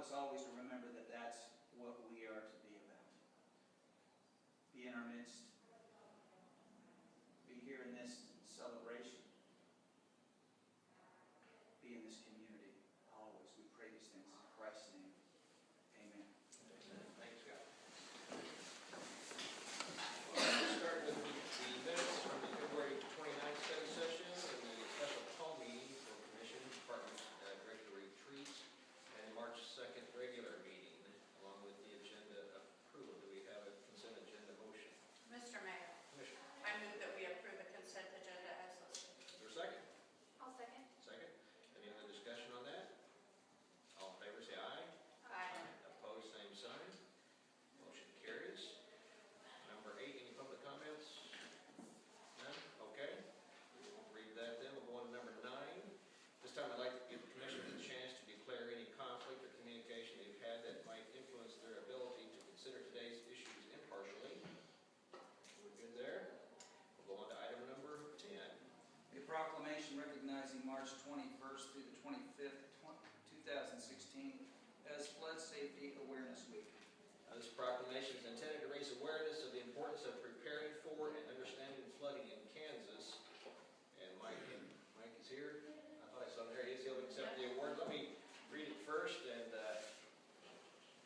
us always to remember that that's what we are to be about. Be in our midst. Be here in this celebration. Be in this community always. We pray these things in Christ's name. Amen. Thanks, God. We'll start with the minutes from the February 29th study session and the special call meeting for Commission Department Director Retreat and March 2nd regular meeting, along with the agenda approval. Do we have a consent agenda motion? Mr. Mayor, Commissioner. I move that we approve the consent agenda as listed. Is there a second? I'll second. Second. Any other discussion on that? All in favor say aye. Aye. Opposed, same sign. Motion carries. Number 8, any public comments? None? Okay. We won't read that then. We'll go on to number 9. This time I'd like to give the Commission a chance to declare any conflict or communication they've had that might influence their ability to consider today's issues impartially. We're good there. We'll go on to item number 10. A proclamation recognizing March 21st through the 25th, 2016 as Flood Safety Awareness Week. This proclamation is intended to raise awareness of the importance of preparing for and understanding flooding in Kansas. And Mike is here. I thought I saw him there. He is. He'll accept the award. Let me read it first. And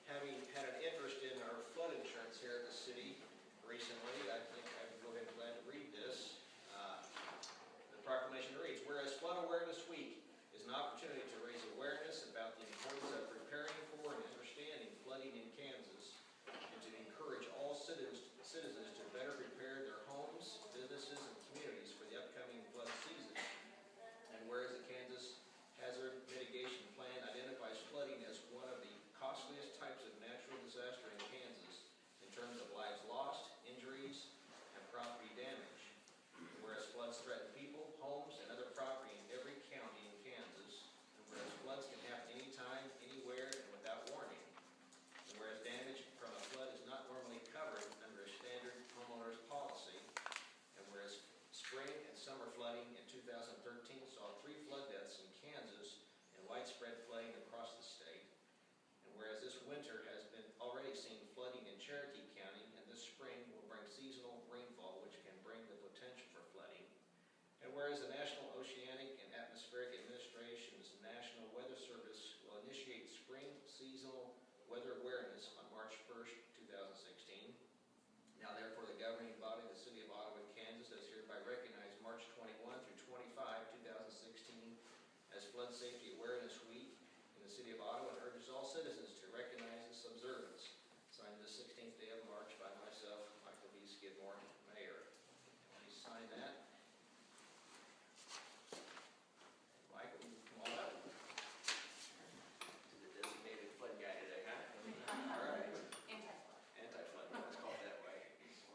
having had an interest in our flood insurance here at the city recently, I think I would go ahead and glad to read this. The proclamation reads, whereas Flood Awareness Week is an opportunity to raise awareness about the importance of preparing for and understanding flooding in Kansas, and to encourage all citizens to better prepare their homes, businesses, and communities for the upcoming flood season. And whereas the Kansas Hazard Mitigation Plan identifies flooding as one of the costliest types of natural disaster in Kansas in terms of lives lost, injuries, and property damage. Whereas floods threaten people, homes, and other property in every county in Kansas, and whereas floods can happen anytime, anywhere, and without warning, and whereas damage from a flood is not normally covered under a standard homeowner's policy, and whereas spring and summer flooding in 2013 saw 3 flood deaths in Kansas and widespread flooding across the state, and whereas this winter has been already seen flooding in Cherokee County, and this spring will bring seasonal rainfall which can bring the potential for flooding, and whereas the National Oceanic and Atmospheric Administration's National Weather Service will initiate spring seasonal weather awareness on March 1st, 2016. Now therefore the governing body of the City of Ottawa, Kansas does hereby recognize March 21 through 25, 2016 as Flood Safety Awareness Week in the City of Ottawa, and urges all citizens to recognize this observance. Signed the 16th day of March by myself, Michael B. Skidmore, Mayor. Please sign that. Michael, you come on up. To the designated flood guy today, huh? All right. Anti-flood. Anti-flood, let's call it that way.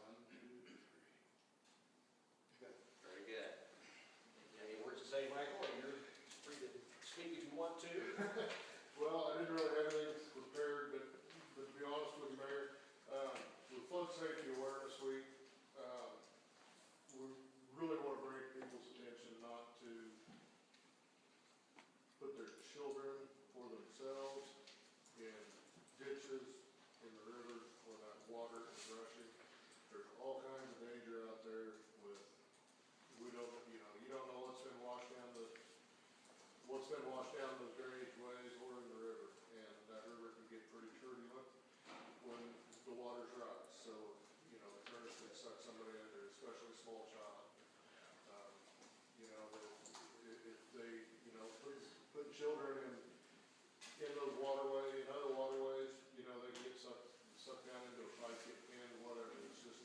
1, 2, 3. Good. Very good. You have any words to say, Michael? Or you're free to speak if you want to. Well, I didn't really have anything prepared, but to be honest with you, Mayor, with Flood Safety Awareness Week, we really want to bring people's attention not to put their children or themselves in ditches, in the river, where that water is rushing. There's all kinds of danger out there with, you don't know what's been washed down those drainage ways or in the river, and that river can get pretty turbulent when the water's rise. So, the currents can suck somebody under, especially a small child. If they, putting children in those waterways and other waterways, they get sucked down into a pipe, get pinned, whatever. It's just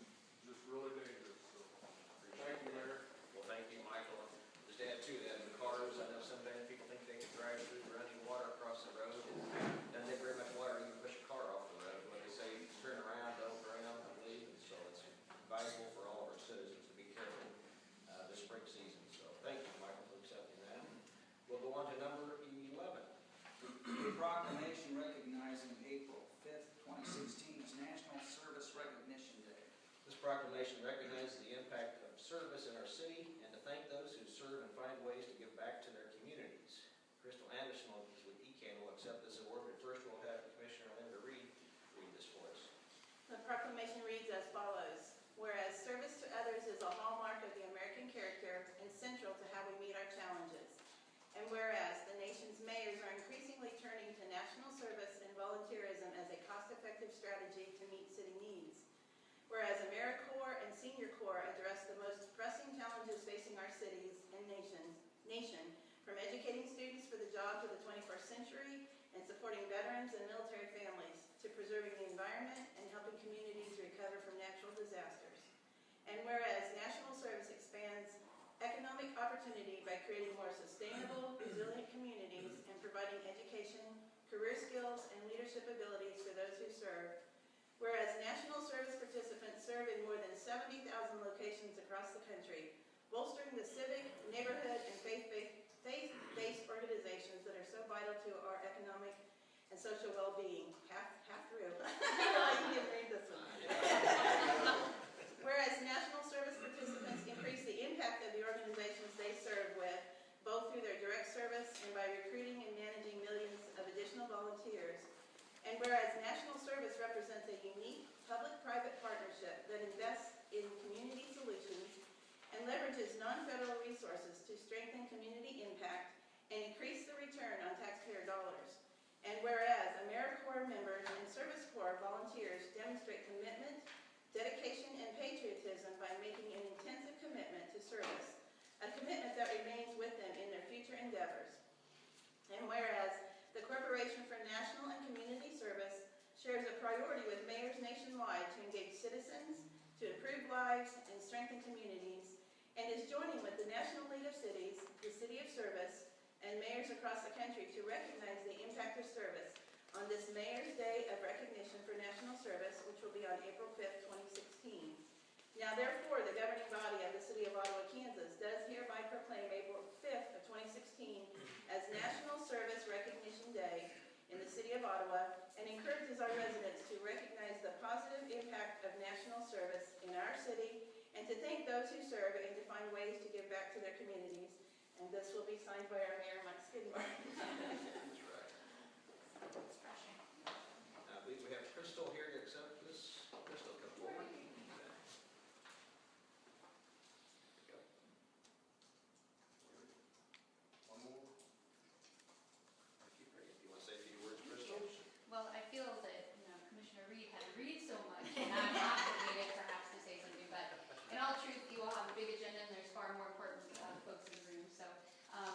really dangerous. So, thank you, Mayor. Well, thank you, Michael. Just to add to that, in the cars, I know sometimes people think they can drive through running water across the road. It doesn't take very much water to even push a car off the road. When they say turn around, don't drown, and leave. And so it's advisable for all of our citizens to be careful this spring season. So thank you, Michael, for accepting that. We'll go on to number 11. A proclamation recognizing April 5th, 2016 as National Service Recognition Day. This proclamation recognizes the impact of service in our city and to thank those who serve and find ways to give back to their communities. Crystal Anderson with ECAN will accept this award, but first we'll have The proclamation reads as follows. Whereas service to others is a hallmark of the American character and central to how we meet our challenges. And whereas the nation's mayors are increasingly turning to national service and volunteerism as a cost-effective strategy to meet city needs. Whereas AmeriCorps and Senior Corps address the most pressing challenges facing our cities and nation, from educating students for the jobs of the 21st century and supporting veterans and military families, to preserving the environment and helping communities recover from natural disasters. And whereas national service expands economic opportunity by creating more sustainable, resilient communities and providing education, career skills, and leadership abilities for those who serve. Whereas national service participants serve in more than 70,000 locations across the country, bolstering the civic, neighborhood, and faith-based organizations that are so vital to our economic and social well-being. Half through. I didn't read this one. Whereas national service participants increase the impact of the organizations they serve with, both through their direct service and by recruiting and managing millions of additional volunteers. And whereas national service represents a unique public-private partnership that invests in community solutions and leverages non-federal resources to strengthen community impact and increase the return on taxpayer dollars. And whereas AmeriCorps members and Service Corps volunteers demonstrate commitment, dedication, and patriotism by making an intensive commitment to service, a commitment that remains with them in their future endeavors. And whereas the Corporation for National and Community Service shares a priority with mayors nationwide to engage citizens, to improve lives, and strengthen communities, and is joining with the National League of Cities, the City of Service, and mayors across the country to recognize the impact of service on this Mayor's Day of Recognition for National Service, which will be on April 5th, 2016. Now therefore, the governing body of the City of Ottawa, Kansas does hereby proclaim April 5th of 2016 as National Service Recognition Day in the City of Ottawa, and encourages our residents to recognize the positive impact of national service in our city, and to thank those who serve and to find ways to give back to their communities. And this will be signed by our Mayor, Mike Skidmore. That's right. I believe we have Crystal here to accept this. Crystal, come forward. One more. Thank you, Craig. Do you want to say a few words, Crystal? Well, I feel that, Commissioner Reed had to read so much, and I'm obligated perhaps to say something, but in all truth, you all have a big agenda, and there's far more important folks in the room, so.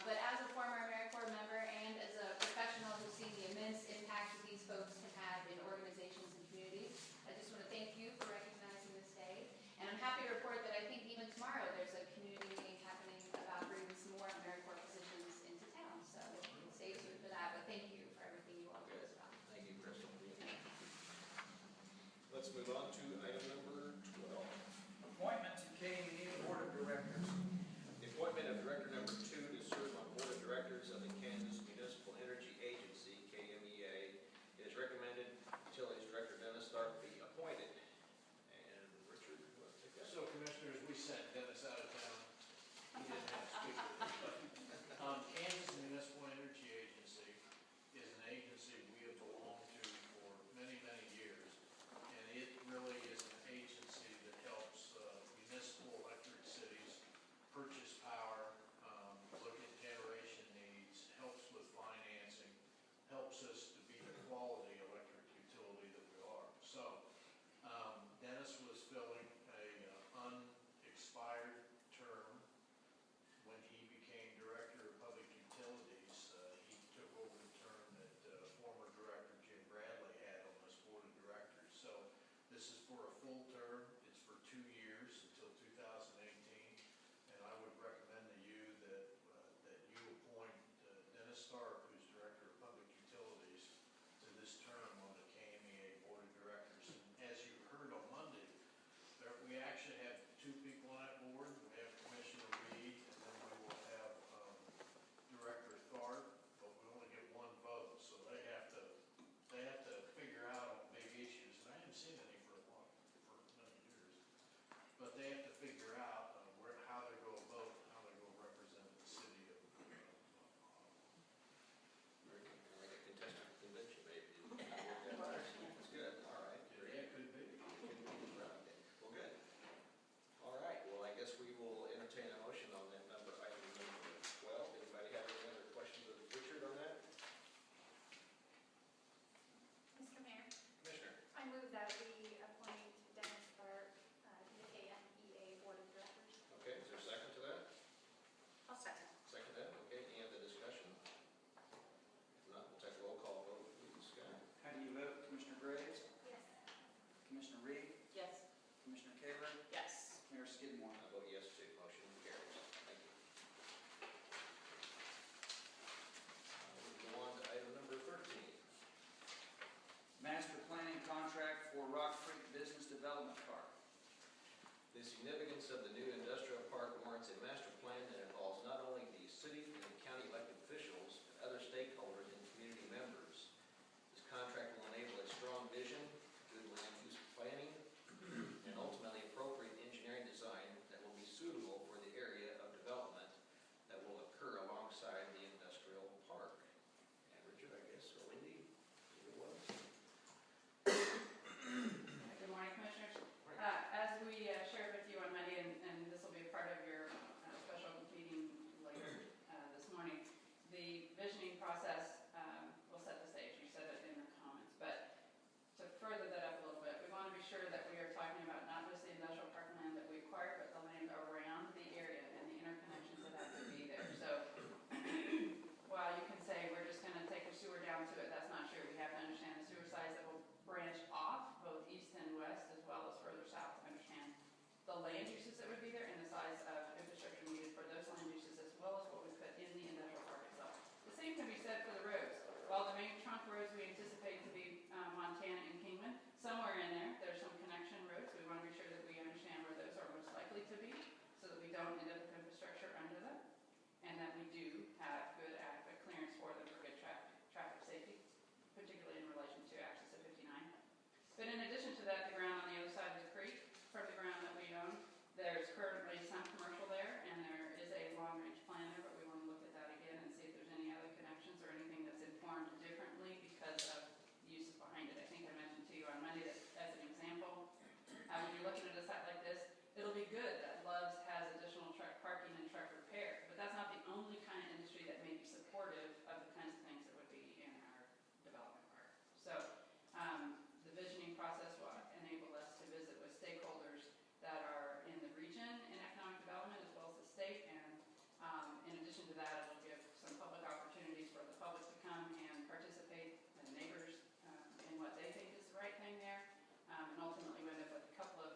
But as a former AmeriCorps member and as a professional who's seen the immense impact that these folks can have in organizations and communities, I just want to thank you for recognizing this day. And I'm happy to report that I think even tomorrow there's a community meeting happening about bringing some more AmeriCorps positions into town, so stay tuned for that, but thank you for everything you all do as well. Thank you, Crystal. Let's move on to item number 12. Appointment to KMU Board of Directors. The appointment of Director number 2 to serve on Board of Directors of the Kansas Municipal Energy Agency, KMEA. It is recommended Utilities Director Dennis Tharp be appointed. And Richard, you want to take that? So Commissioners, we sent Dennis out of town. He didn't have to speak with us. Kansas Municipal Energy Agency is an agency we have belonged to for many, many years. And it really is an agency that helps municipal electric cities purchase power, look at generation needs, helps with financing, helps us to be the quality electric utility that we are. So Dennis was filling a unexpired term when he became Director of Public Utilities. He took over the term that former Director Jim Bradley had on this Board of Directors. So this is for a full term. It's for 2 years until 2018. And I would recommend to you that you appoint Dennis Tharp, who's Director of Public Utilities, to this term on the KMEA Board of Directors. And as you heard on Monday, we actually have 2 people on that board. We have Commissioner Reed, and then we will have Director Tharp, but we only get 1 vote, so they have to figure out on big issues. And I haven't seen any for the land uses that would be there and the size of infrastructure needed for those land uses as well as what we put in the industrial park itself. The same can be said for the roads. While the main trunk roads we anticipate to be Montana and Kingman, somewhere in there's some connection roads. We want to be sure that we understand where those are most likely to be so that we don't end up with infrastructure under them and that we do have good adequate clearance for them for good traffic safety, particularly in relation to access to 59. But in addition to that, the ground on the other side of the creek from the ground that we own, there's currently some commercial there and there is a long-range plan there, but we want to look at that again and see if there's any other connections or anything that's informed differently because of the uses behind it. I think I mentioned to you on Monday that as an example, when you're looking at a site like this, it'll be good that Love's has additional truck parking and truck repair, but that's not the only kind of industry that may be supportive of the kinds of things that would be in our development park. So the visioning process will enable us to visit with stakeholders that are in the region in economic development as well as the state, and in addition to that, it'll give some public opportunities for the public to come and participate, and neighbors in what they think is the right thing there, and ultimately we end up with a couple of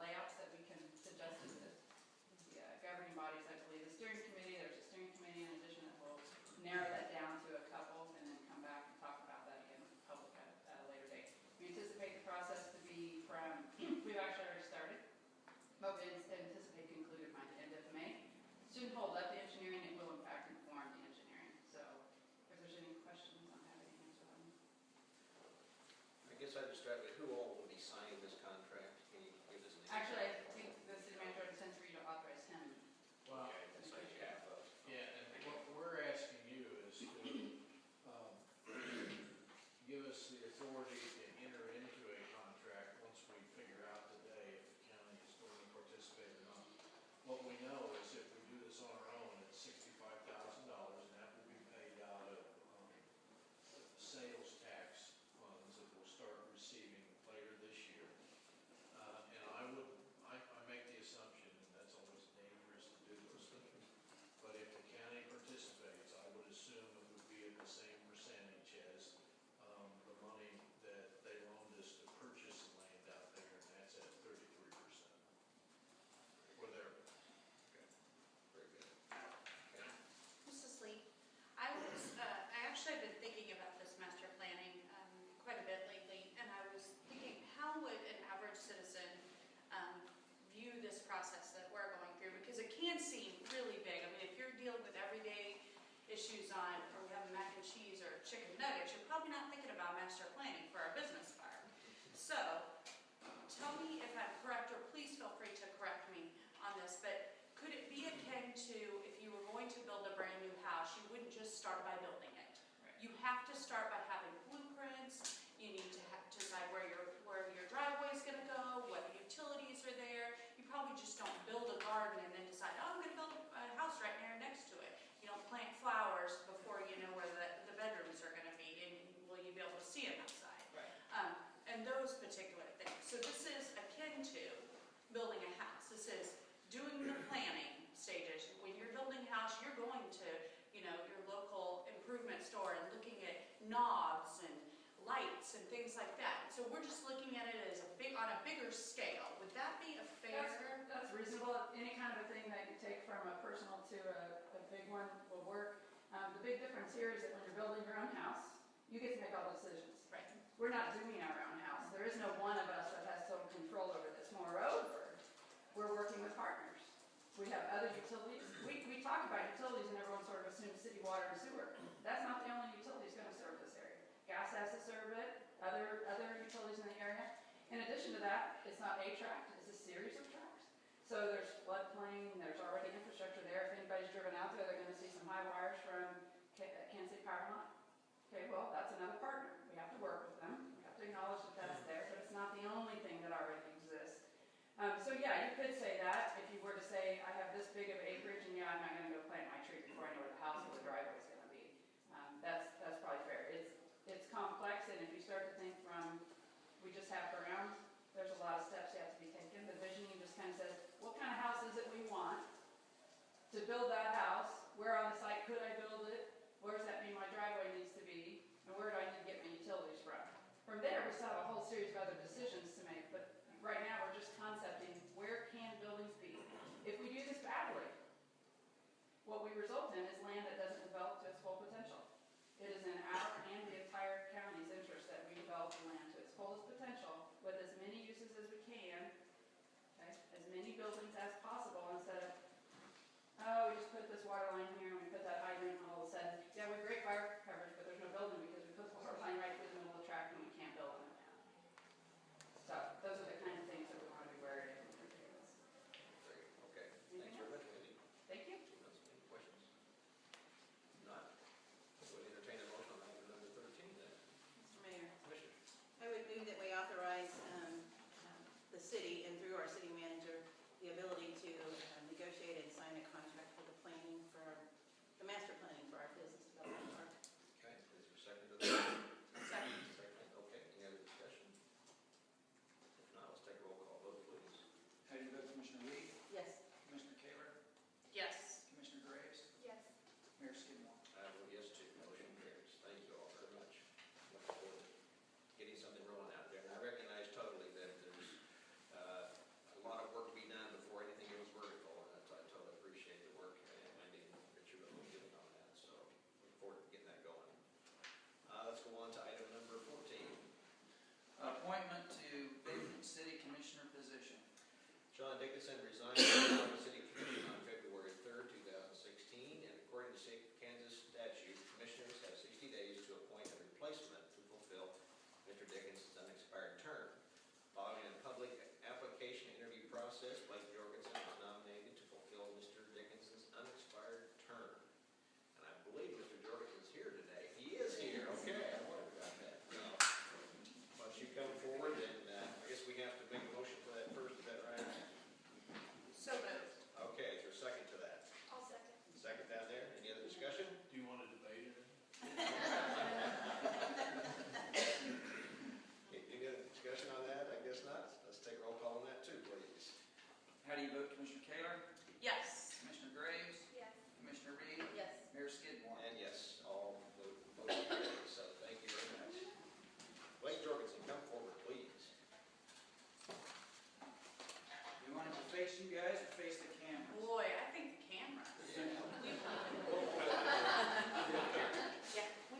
layouts that we can suggest to the governing bodies. I believe the steering committee, there's a steering committee in addition that will narrow that down to a couple and then come back and talk about that again with the public at a later date. We anticipate the process to be from, we've actually already started, but we anticipate concluded by the end of May. Shouldn't hold up the engineering, it will in fact inform the engineering. So if there's any questions, I'm happy to answer them. I guess I just started with who all will be signing this contract? Can you give us an name? Actually, I think the city manager intends for you to authorize him. Well, Okay, that's what you have of. yeah, and what we're asking you is to give us the authority to enter into a contract once we figure out today if the county is going to participate or not. What we know is if we do this on our own, it's $65,000, and that will be paid out of sales tax funds that we'll start receiving later this year. And I make the assumption, and that's always dangerous to do those things, but if the county participates, I would assume it would be at the same percentage as the money that they loaned us to purchase the land out there, and that's at 33%. Or there. Very good. Okay. Mrs. Lee, I actually have been thinking about this master planning quite a bit lately, and I was thinking, how would an average citizen view this process that we're going through? Because it can seem really big. I mean, if you're dealing with everyday issues on, or we have mac and cheese or chicken nuggets, you're probably not thinking about master planning for a business park. So, tell me if I'm correct, or please feel free to correct me on this, but could it be akin to if you were going to build a brand new house, you wouldn't just start by building it. Right. You have to start by having blueprints, you need to decide where your driveway is going to go, what utilities are there. You probably just don't build a garden and then decide, oh, I'm going to build a house right there next to it. You don't plant flowers before you know where the bedrooms are going to be, and will you be able to see them outside? Right. And those particular things. So this is akin to building a house. This is doing the planning stages. When you're building a house, you're going to, your local improvement store and looking at knobs and lights and things like that. So we're just looking at it as on a bigger scale. Would that be a fair? That's reasonable. Any kind of a thing that you take from a personal to a big one will work. The big difference here is that when you're building your own house, you get to make all the decisions. Right. We're not doing our own house. There is no one of us that has total control over this. Moreover, we're working with partners. We have other utilities. We talk about utilities and everyone sort of assumes city water and sewer. That's not the only utility that's going to serve this area. Gas has to serve it, other utilities in the area. In addition to that, it's not a tract, it's a series of tracts. So there's floodplain, there's already infrastructure there. If anybody's driven out there, they're going to see some high wires from Kansas City Power Line. Okay, well, that's another partner. We have to work with them. We have to acknowledge that that's there, but it's not the only thing that already exists. So yeah, you could say that if you were to say, I have this big of acreage, and yeah, I'm not going to go plant my tree before I know where the house or the driveway is going to be. That's probably fair. It's complex, and if you start to think from, we just have ground, there's a lot of steps you have to be taken. The visioning just kind of says, what kind of house is it we want? To build that house, where on the site could I build it? Where does that mean my driveway needs to be? And where do I need to get my utilities from? From there, we still have a whole series of other decisions to make, but right now we're just concepting where can water line here, and we put that hydrant, and all of a sudden, yeah, we have great fire coverage, but there's no building because we put the water line right through the middle of the track and we can't build on it. So those are the kind of things that we want to be wary of when we're doing this. Great, okay. Thanks Anything very much, Wendy. Thank you. Any questions? Not? We'll entertain a motion on item number 13 then. Mr. Mayor, Commissioner? I would move that we authorize the city and through our city manager, the ability to negotiate and sign a contract for the planning for, the master planning for our business development park. Okay, is there a second to that? Second. Second, okay. Any other discussion? If not, let's take a roll call vote, please. How do you vote, Commissioner Reed? Yes. Commissioner Kaler? Yes. Commissioner Graves? Yes. Mayor Skidmore? I vote yes too. Motion carries. Thank you all very much. Looking forward to getting something rolling out there. And I recognize totally that there's a lot of work to be done before anything goes vertical, and that's, I totally appreciate the work and Wendy and Richard have been doing on that. So look forward to getting that going. Let's go on to item number 14. Appointment to vacant city commissioner position. John Dickinson resigned from the Ottawa City Commission on February 3rd, 2016, and according to state Kansas statute, commissioners have 60 days to appoint a replacement to fulfill Mr. Dickinson's unexpired term. Following a public application interview process, Blake Jorgensen was nominated to fulfill Mr. Dickinson's unexpired term. And I believe Mr. Jorgensen's here today. He is here, okay, I wondered about that. Why don't you come forward, and I guess we have to make a motion for that first, is that right? So moved. Okay, is there a second to that? I'll second. Second down there, any other discussion? Do you want to debate it? Any other discussion on that? I guess not. Let's take a roll call on that too, please. How do you vote, Commissioner Kaler? Yes. Commissioner Graves? Yes. Commissioner Reed? Yes. Mayor Skidmore? And yes, all motion carries, so thank you very much. Blake Jorgensen, come forward, please. You want it to face you guys or face the camera? Boy, I think the camera.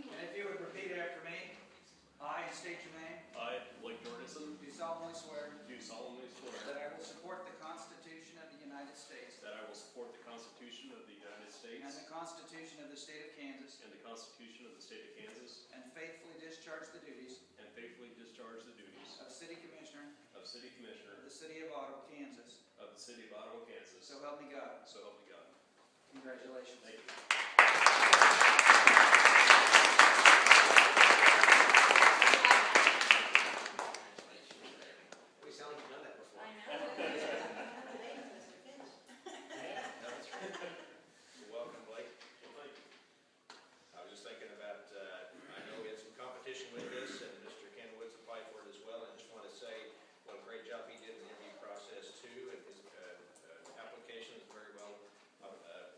And if you would repeat after me, I, and state your name, I, Blake Jorgensen, do solemnly swear do solemnly swear that I will support the Constitution of the United States that I will support the Constitution of the United and States the Constitution of the State of Kansas, and the Constitution of the State of Kansas, and faithfully discharge the duties and faithfully discharge the duties of City Commissioner of City of Commissioner the City of Ottawa, Kansas. of the City of Ottawa, Kansas. So help me God. So help me God. Congratulations. Thank you. We sound like you've done that before. I know. Today is Mr. Finch. That's right. Welcome, Blake. Well, thank you. I was just thinking about, I know we had some competition with this, and Mr. Ken Woods applied for it as well, and I just want to say what a great job he did in the interview process too, and his application is very well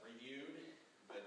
reviewed, but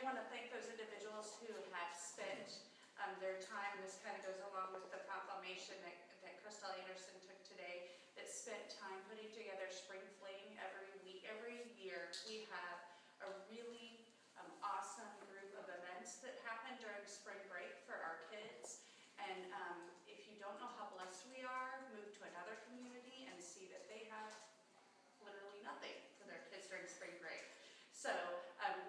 again want to thank those individuals who have spent their time, this kind of goes along with the proclamation that Crystal Anderson took today, that spent time putting together Spring Fling every week. Every year we have a really awesome group of events that happen during spring break for our kids. And if you don't know how blessed we are, move to another community and see that they have literally nothing for their kids during spring break. So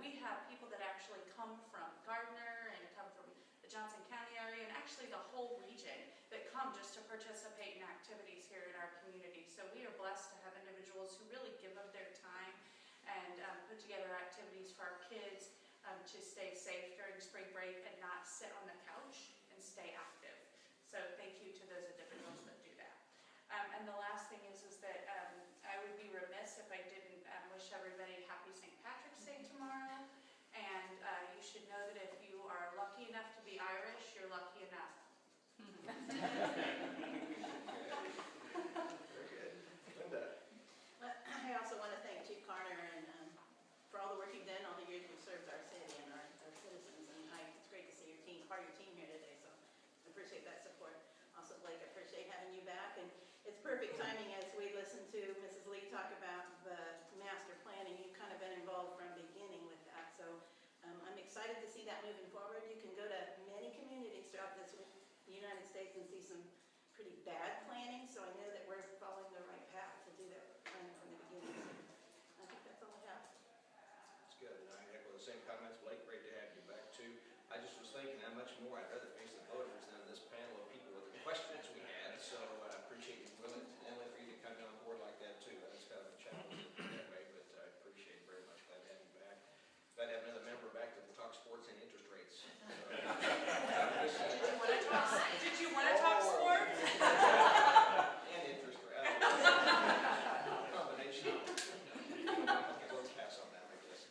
we have people that actually come from Gardner and come from the Johnson County area and actually the whole region that come just to participate in activities here in our community. So we are blessed to have individuals who really give up their time and put together activities for our kids to stay safe during spring break and not sit on the couch and stay active. So thank you to those individuals that do that. And the last thing is that I would be remiss if I didn't wish everybody happy St. Patrick's Day tomorrow. And you should know that if you are lucky enough to be Irish, you're lucky enough. Very good. Linda? I also want to thank Chief Carter and for all the work you've done, all the years you've served our city and our citizens. And it's great to see your team, part of your team here today, so I appreciate that support. Also, Blake, I appreciate having you back. And it's perfect timing as we listen to Mrs. Lee talk about the master planning. You've kind of been involved from the beginning with that. So I'm excited to see that moving forward. You can go to many communities throughout the United States and see some pretty bad planning. So I know that we're following the right path to do that planning from the beginning. So I think that's all I have. That's good. And I echo the same comments. Blake, great to have you back too. I just was thinking how much more I'd rather face the voters than this panel of people with the questions we had. So I appreciate you willing, Emily, for you to come on board like that too. That's kind of a challenge that way, but I appreciate it very much. Glad to have you back. Glad to have another member back to talk sports and interest rates. Did you want to talk sports? And interest rate. Combination. Okay, we'll pass on that, I guess.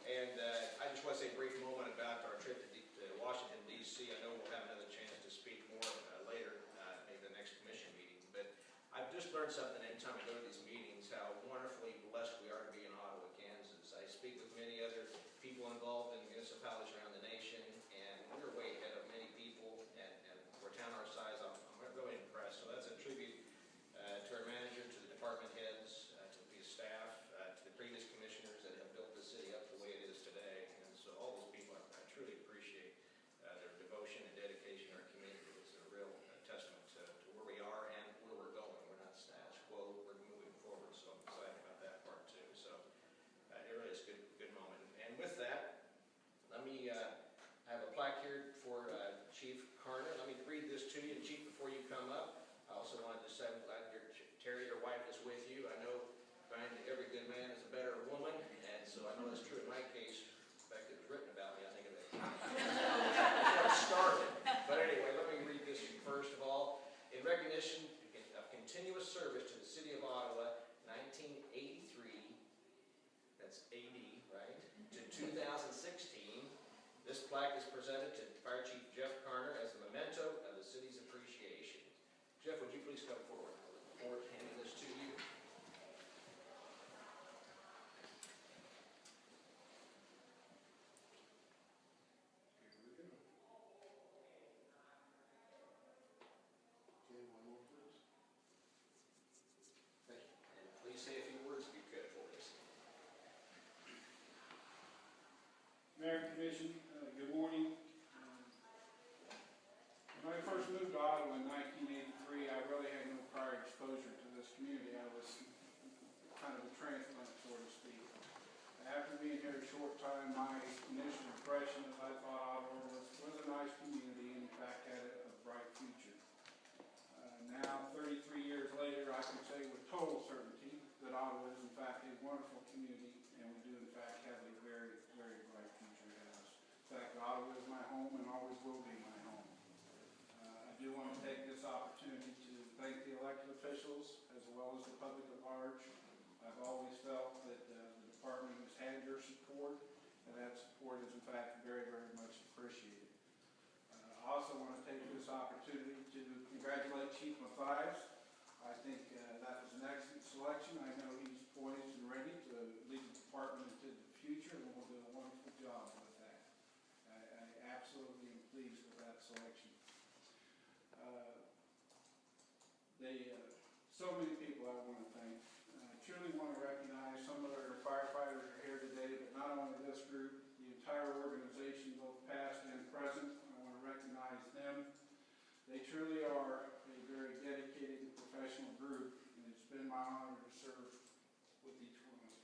And I just want to say a brief moment about our trip to Washington, D.C. I know we'll have another chance to speak more later, maybe the next commission meeting. But I've just learned something anytime I go to these meetings, how wonderfully blessed we are to be in Ottawa, Kansas. I speak with many other people involved in municipalities around the nation, and we're way ahead of many people. And for a town our size, I'm really impressed. So that's a tribute to our manager, to the department heads, to the staff, to the previous commissioners that have built the city up the way it is today. And so all those people, I truly appreciate their devotion and dedication to our community. It's a real testament to where we are and where we're going. We're not status quo, we're moving forward. So I'm excited about that part too. So it really is a good moment. And with that, let me I have a plaque here for Chief Carter. Let me read this to you. And Chief, before you come up, I also wanted to say I'm glad Terry, your wife, is with you. I know every good man is a better woman, and so I know that's true in my case. In fact, it was written about me, I think, of it. Before I started. But anyway, let me read this first of all. In recognition of continuous service to the city of Ottawa, 1983, that's AD, right, to 2016, this plaque is presented to Fire Chief Jeff Carter as a memento of the city's appreciation. Jeff, would you please come forward? I look forward to handing this to you. Here we go. Okay, one more, please. Thank you. And please say a few words if you could for us. Mayor, Commission, good morning. When I first moved to Ottawa in 1983, I really had no prior exposure to this community. I was kind of a transplant, so to speak. After being here a short time, my initial impression is I thought Ottawa was a nice community and in fact had a bright future. Now, 33 years later, I can say with total certainty that Ottawa is in fact a wonderful community, and we do in fact have a very, very bright future ahead of us. In fact, Ottawa is my home and always will be my home. I do want to take this opportunity to thank the elected officials as well as the public at large. I've always felt that the department has had your support, and that support is in fact very, very much appreciated. I also want to take this opportunity to congratulate Chief Mathias. I think that was an excellent selection. I know he's poised and ready to lead the department into the future, and will do a wonderful job with selection. So many people I want to thank. I truly want to recognize some of our firefighters are here today, but not only this group, the entire organization, both past and present. I want to recognize them. They truly are a very dedicated and professional group, and it's been my honor to serve with each one of you.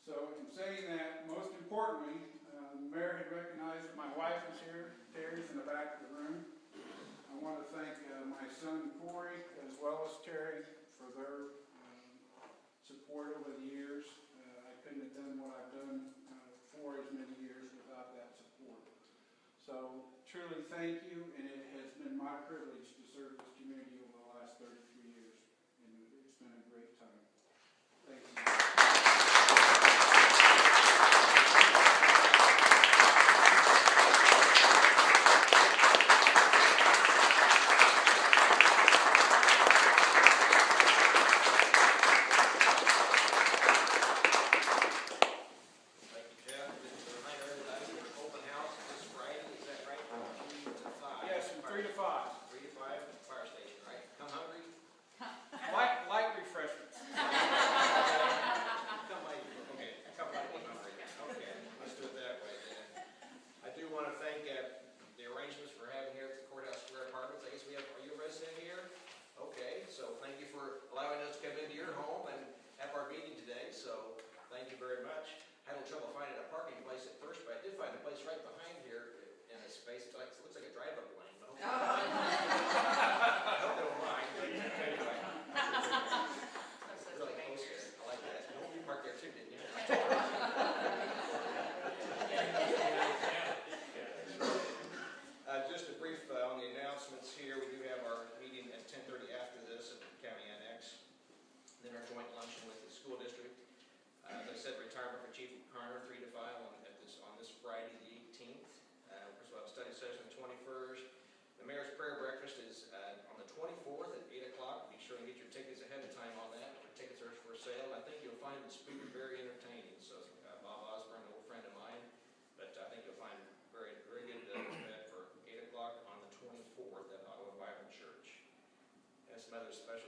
So in saying that, most importantly, the mayor had recognized that my wife is here. Terry's in the back of the room. I want to thank my son Corey as well as Terry for their support over the years. I couldn't have done what I've done for as many years without that support. So truly thank you, and it has been my privilege to serve this community over the last 33 years, and it's been a great time. Thank you. Some other special